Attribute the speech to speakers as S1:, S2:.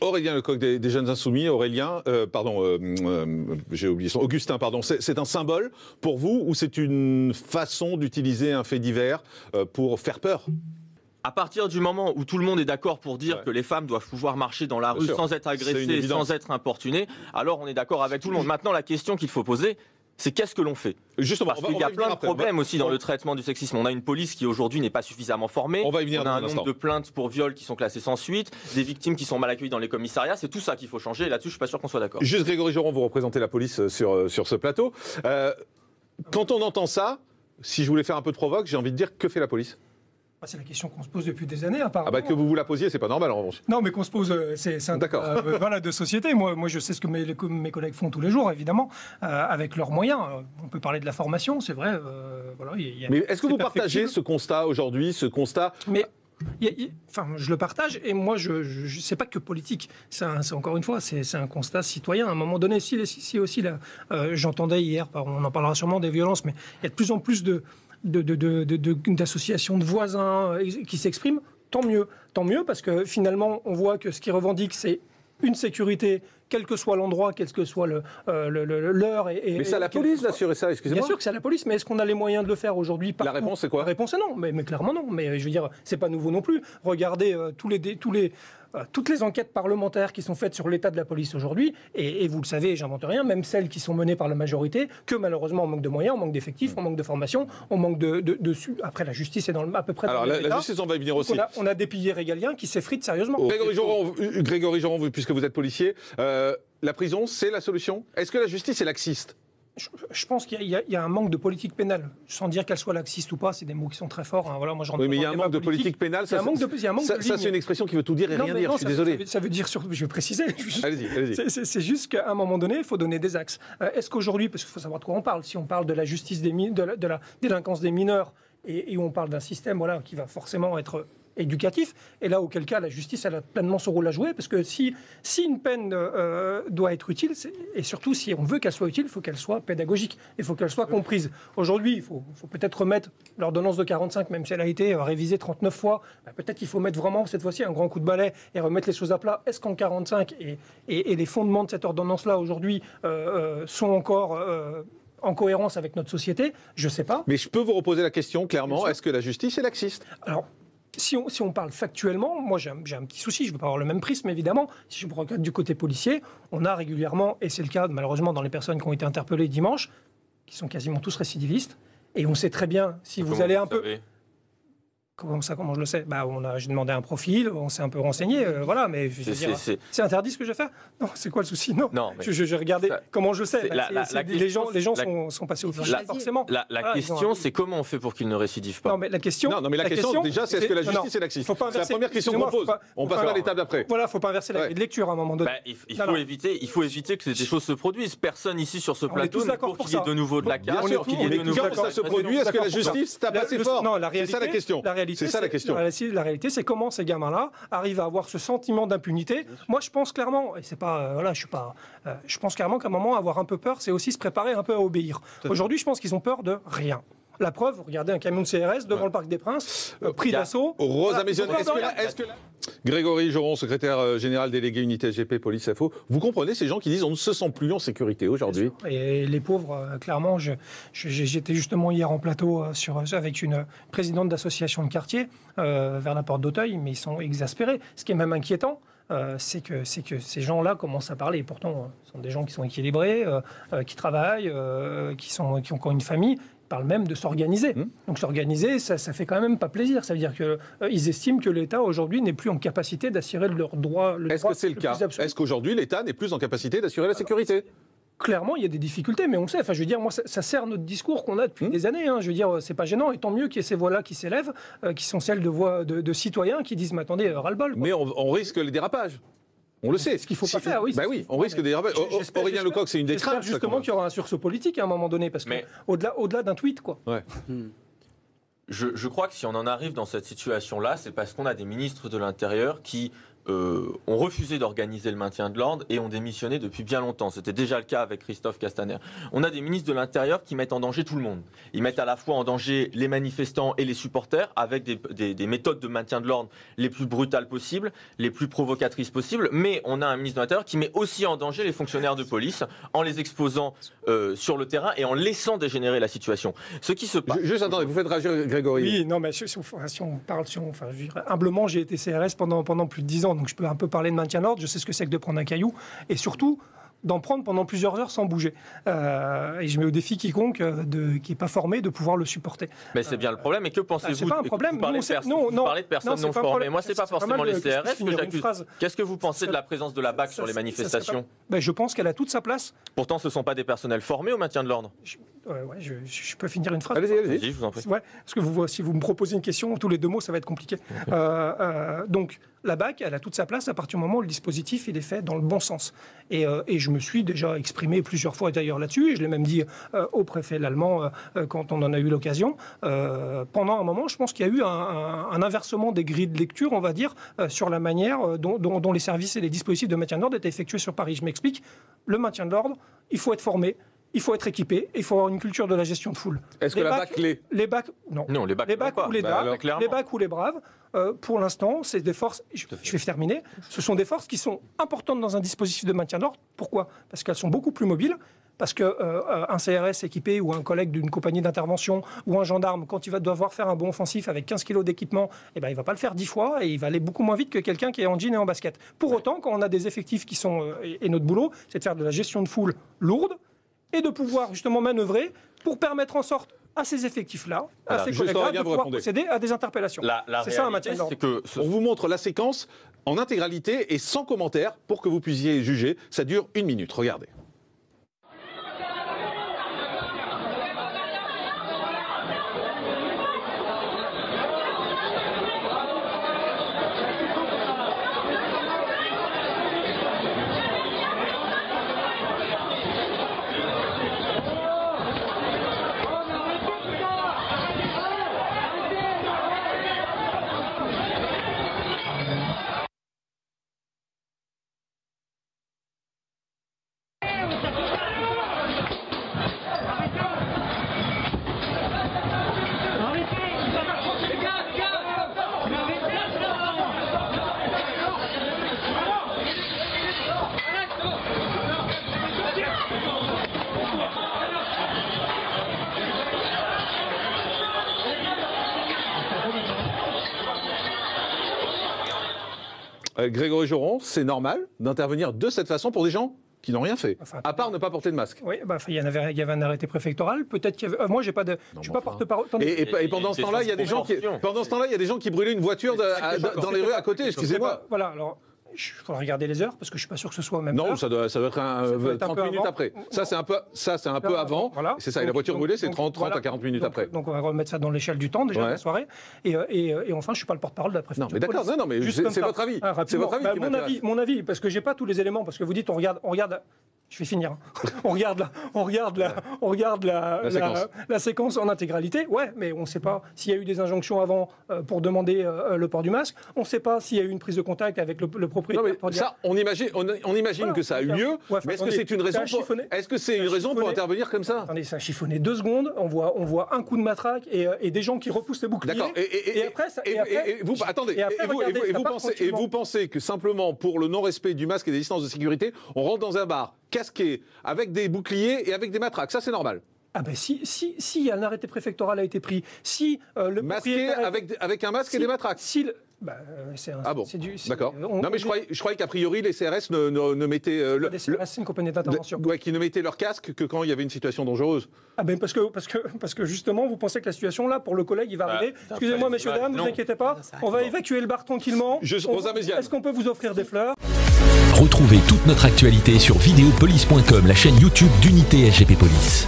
S1: Aurélien Lecoq des Jeunes Insoumis. Aurélien, j'ai oublié son Augustin, pardon. C'est un symbole pour vous ou c'est une façon d'utiliser un fait divers pour faire peur ?
S2: À partir du moment où tout le monde est d'accord pour dire que les femmes doivent pouvoir marcher dans la rue sans être agressées, sans être importunées, alors on est d'accord avec tout le monde. Maintenant, la question qu'il faut poser, c'est qu'est-ce que l'on fait ?
S1: Justement,
S2: parce qu'il y a plein de problèmes aussi dans le traitement du sexisme. On a une police qui aujourd'hui n'est pas suffisamment formée. On a un nombre de plaintes pour viol qui sont classées sans suite, des victimes qui sont mal accueillies dans les commissariats. C'est tout ça qu'il faut changer. Et là-dessus, je suis pas sûr qu'on soit d'accord.
S1: Juste Grégory Joron, vous représentez la police sur ce plateau. Quand on entend ça, si je voulais faire un peu de provoque, j'ai envie de dire, que fait la police ?
S3: C'est la question qu'on se pose depuis des années, apparemment.
S1: Ah bah que vous la posiez, c'est pas normal en revanche.
S3: Non, mais qu'on se pose, c'est un voilà, de société. Moi, je sais ce que mes collègues font tous les jours, évidemment, avec leurs moyens. On peut parler de la formation, c'est vrai. Voilà,
S1: mais est-ce que vous partagez ce constat aujourd'hui, ce constat
S3: Enfin, je le partage, et moi, je sais pas que politique. C'est encore une fois, c'est un constat citoyen. À un moment donné, si aussi, j'entendais hier, on en parlera sûrement des violences, mais il y a de plus en plus d'associations de voisins qui s'expriment, tant mieux, parce que finalement, on voit que ce qu'ils revendiquent, c'est une sécurité, quel que soit l'endroit, quel que soit l'heure.
S1: Mais c'est à la police d'assurer ça, excusez-moi.
S3: Bien sûr que c'est à la police, mais est-ce qu'on a les moyens de le faire aujourd'hui ?
S1: La réponse, c'est quoi ?
S3: La réponse est non, mais clairement non. Mais je veux dire, c'est pas nouveau non plus. Regardez toutes les enquêtes parlementaires qui sont faites sur l'état de la police aujourd'hui, et vous le savez, j'invente rien, même celles qui sont menées par la majorité, que malheureusement on manque de moyens, on manque d'effectifs, on manque de formation, on manque après la justice est à peu près dans le même état.
S1: La justice, on va y venir aussi.
S3: On a des piliers régaliens qui s'effritent sérieusement.
S1: Grégory Joron, puisque vous êtes policier, la prison, c'est la solution ? Est-ce que la justice est laxiste ?
S3: Je pense qu'il y a un manque de politique pénale, sans dire qu'elle soit laxiste ou pas, c'est des mots qui sont très forts. Hein. Voilà, moi,
S1: oui, mais il y a un manque de politique pénale, ça c'est une expression qui veut tout dire et rien dire, je suis désolé.
S3: Ça veut dire, je vais préciser,
S1: allez-y.
S3: C'est juste qu'à un moment donné, il faut donner des axes. Est-ce qu'aujourd'hui, parce qu'il faut savoir de quoi on parle, si on parle de la justice de la délinquance des mineurs, et on parle d'un système qui va forcément être éducatif, et là, auquel cas, la justice elle a pleinement son rôle à jouer, parce que si une peine doit être utile, et surtout si on veut qu'elle soit utile, il faut qu'elle soit pédagogique, il faut qu'elle soit comprise. Aujourd'hui, il faut peut-être remettre l'ordonnance de 45, même si elle a été révisée 39 fois, peut-être qu'il faut mettre vraiment, cette fois-ci, un grand coup de balai et remettre les choses à plat. Est-ce qu'en 45, et les fondements de cette ordonnance-là, aujourd'hui, sont encore en cohérence avec notre société ? Je ne sais pas.
S1: Mais je peux vous reposer la question, clairement, est-ce que la justice est laxiste ?
S3: Alors, si on parle factuellement, moi j'ai un petit souci, je ne veux pas avoir le même prisme évidemment. Si je me regarde du côté policier, on a régulièrement, et c'est le cas malheureusement dans les personnes qui ont été interpellées dimanche, qui sont quasiment tous récidivistes, et on sait très bien, si vous allez un peu... Comment je le sais ? J'ai demandé un profil, on s'est un peu renseigné, voilà, mais je veux dire, c'est interdit ce que je fais ? Non, c'est quoi le souci ? Non, je regardais comment je sais. Les gens sont passés au fichier, forcément.
S2: La question, c'est comment on fait pour qu'ils ne récidivent pas ?
S3: Non, mais la question,
S1: déjà, c'est est-ce que la justice est laxiste ? C'est la première question qu'on pose. On passe à l'étape d'après.
S3: Voilà, il ne faut pas inverser la lecture à un moment donné.
S2: Il faut éviter que des choses se produisent. Personne ici sur ce plateau n'est pour qu'il y ait de nouveau de la casse.
S1: Mais quand ça se produit, est-ce que la justice tape assez fort ? C'est ça la question. C'est ça la question.
S3: La réalité, c'est comment ces gamins-là arrivent à avoir ce sentiment d'impunité. Moi, je pense clairement, et c'est pas, je pense clairement qu'à un moment, avoir un peu peur, c'est aussi se préparer un peu à obéir. Aujourd'hui, je pense qu'ils ont peur de rien. La preuve, regardez un camion de CRS devant le Parc des Princes, pris d'assaut.
S1: Rosa Maisonnet, est-ce que là... Grégory Joron, secrétaire général délégué unité SGP Police Info, vous comprenez ces gens qui disent on ne se sent plus en sécurité aujourd'hui ?
S3: Et les pauvres, clairement, j'étais justement hier en plateau avec une présidente d'association de quartier vers la porte d'Auteuil, mais ils sont exaspérés. Ce qui est même inquiétant, c'est que ces gens-là commencent à parler. Et pourtant, ce sont des gens qui sont équilibrés, qui travaillent, qui ont encore une famille. Parle même de s'organiser. Donc s'organiser, ça fait quand même pas plaisir. Ça veut dire qu'ils estiment que l'État aujourd'hui n'est plus en capacité d'assurer leurs droits.
S1: Est-ce que c'est le cas ? Est-ce qu'aujourd'hui l'État n'est plus en capacité d'assurer la sécurité ?
S3: Clairement, il y a des difficultés, mais on le sait. Enfin, je veux dire, moi, ça sert notre discours qu'on a depuis des années. Je veux dire, c'est pas gênant, et tant mieux qu'il y ait ces voix-là qui s'élèvent, qui sont celles de voix de citoyens qui disent, mais attendez, ras-le-bol.
S1: Mais on risque les dérapages. On le sait.
S3: Ce qu'il ne faut pas faire, oui.
S1: Bah oui, on risque des dérapages. Aurélien Lecoq, c'est une des craintes.
S3: J'espère justement qu'il y aura un sursaut politique à un moment donné, parce qu'au-delà d'un tweet, quoi.
S1: Ouais.
S2: Je crois que si on en arrive dans cette situation-là, c'est parce qu'on a des ministres de l'Intérieur qui ont refusé d'organiser le maintien de l'ordre et ont démissionné depuis bien longtemps. C'était déjà le cas avec Christophe Castaner. On a des ministres de l'Intérieur qui mettent en danger tout le monde. Ils mettent à la fois en danger les manifestants et les supporters avec des méthodes de maintien de l'ordre les plus brutales possibles, les plus provocatrices possibles, mais on a un ministre de l'Intérieur qui met aussi en danger les fonctionnaires de police en les exposant sur le terrain et en laissant dégénérer la situation. Ce qui se passe...
S1: Juste attendez, vous faites réagir Grégory.
S3: Oui, non, mais si on parle, je dirais, humblement, j'ai été CRS pendant plus de 10 ans, donc je peux un peu parler de maintien de l'ordre, je sais ce que c'est que de prendre un caillou, et surtout d'en prendre pendant plusieurs heures sans bouger. Et je mets au défi quiconque qui n'est pas formé de pouvoir le supporter.
S2: Mais c'est bien le problème. Et que pensez-vous?
S3: C'est pas un problème.
S2: Vous parlez de personnes non formées. Moi, c'est pas forcément les CRS que j'accuse. Qu'est-ce que vous pensez de la présence de la BAC sur les manifestations?
S3: Je pense qu'elle a toute sa place.
S2: Pourtant, ce ne sont pas des personnels formés au maintien de l'ordre.
S3: Je peux finir une phrase?
S1: Allez-y,
S2: je vous en prie.
S3: Ouais, parce que si vous me proposez une question, tous les 2 mots, ça va être compliqué. Donc, la BAC, elle a toute sa place à partir du moment où le dispositif il est fait dans le bon sens. Et je me suis déjà exprimé plusieurs fois d'ailleurs là-dessus, et je l'ai même dit au préfet l'allemand quand on en a eu l'occasion. Pendant un moment, je pense qu'il y a eu un inversement des grilles de lecture, on va dire, sur la manière dont les services et les dispositifs de maintien de l'ordre étaient effectués sur Paris. Je m'explique. Le maintien de l'ordre, il faut être formé. Il faut être équipé et il faut avoir une culture de la gestion de foule.
S1: Est-ce que la BAC l'est?
S3: Les BAC, non.
S2: Non, les BAC
S3: ou les DAB, les BAC ou les braves, pour l'instant, c'est des forces, je vais terminer, ce sont des forces qui sont importantes dans un dispositif de maintien d'ordre. Pourquoi? Parce qu'elles sont beaucoup plus mobiles. Parce qu'un CRS équipé ou un collègue d'une compagnie d'intervention ou un gendarme, quand il va devoir faire un bond offensif avec 15 kilos d'équipement, il ne va pas le faire 10 fois et il va aller beaucoup moins vite que quelqu'un qui est en jean et en basket. Pour autant, quand on a des effectifs qui sont... et notre boulot, c'est de faire de la gestion de foule lourde et de pouvoir justement manœuvrer pour permettre en sorte à ces effectifs-là, à ces collègues-là, de pouvoir procéder à des interpellations.
S2: C'est ça un maintien de l'ordre.
S1: On vous montre la séquence en intégralité et sans commentaire pour que vous puissiez juger. Ça dure 1 minute. Regardez. Grégory Joron, c'est normal d'intervenir de cette façon pour des gens qui n'ont rien fait, à part ne pas porter de masque.
S3: Oui, il y avait un arrêté préfectoral. Peut-être qu'il y avait... moi, j'ai pas de... je suis pas porte-parole.
S1: Et pendant ce temps-là, il y a des gens qui... Pendant ce temps-là, il y a des gens qui brûlaient une voiture dans les rues à côté. Excusez-moi.
S3: Voilà. Alors. Il faudra regarder les heures parce que je suis pas sûr que ce soit au même
S1: non,
S3: heure.
S1: Ça doit être 30 minutes après. Ça, c'est un peu avant. Voilà. C'est ça, et la voiture brûlée, c'est 30 à 40 minutes après.
S3: Donc on va remettre ça dans l'échelle du temps déjà de la soirée. Et enfin, je suis pas le porte-parole de la préfecture.
S1: Non, mais d'accord, non, mais c'est votre avis. C'est votre avis qui m'intéresse.
S3: Mon avis, parce que j'ai pas tous les éléments, parce que vous dites on regarde. Je vais finir. On regarde la séquence en intégralité. Ouais, mais on ne sait pas s'il y a eu des injonctions avant pour demander le port du masque. On ne sait pas s'il y a eu une prise de contact avec le propriétaire.
S1: Non, mais ça, on imagine que ça a eu lieu. Ouais, mais est-ce que c'est une raison pour intervenir comme ça?
S3: Attendez, ça a chiffonné 2 secondes. On voit un coup de matraque et des gens qui repoussent les boucliers.
S1: D'accord. Et vous pensez que simplement pour le non-respect du masque et des distances de sécurité, on rentre dans un bar casqué, avec des boucliers et avec des matraques. Ça, c'est normal.
S3: Ah ben si un arrêté préfectoral a été pris, si le
S1: masqué avec un masque et des matraques. D'accord. Non, mais je croyais qu'a priori les CRS ne mettaient
S3: les CRS, c'est une compagnie d'intervention.
S1: Qui ne mettaient leur casque que quand il y avait une situation dangereuse.
S3: Ah ben parce que justement, vous pensez que la situation là, pour le collègue, il va arriver. Excusez-moi, messieurs dames, ne vous inquiétez pas. On va évacuer le bar tranquillement. Est-ce qu'on peut vous offrir des fleurs?
S4: Retrouvez toute notre actualité sur videopolice.com, la chaîne YouTube d'Unité SGP Police.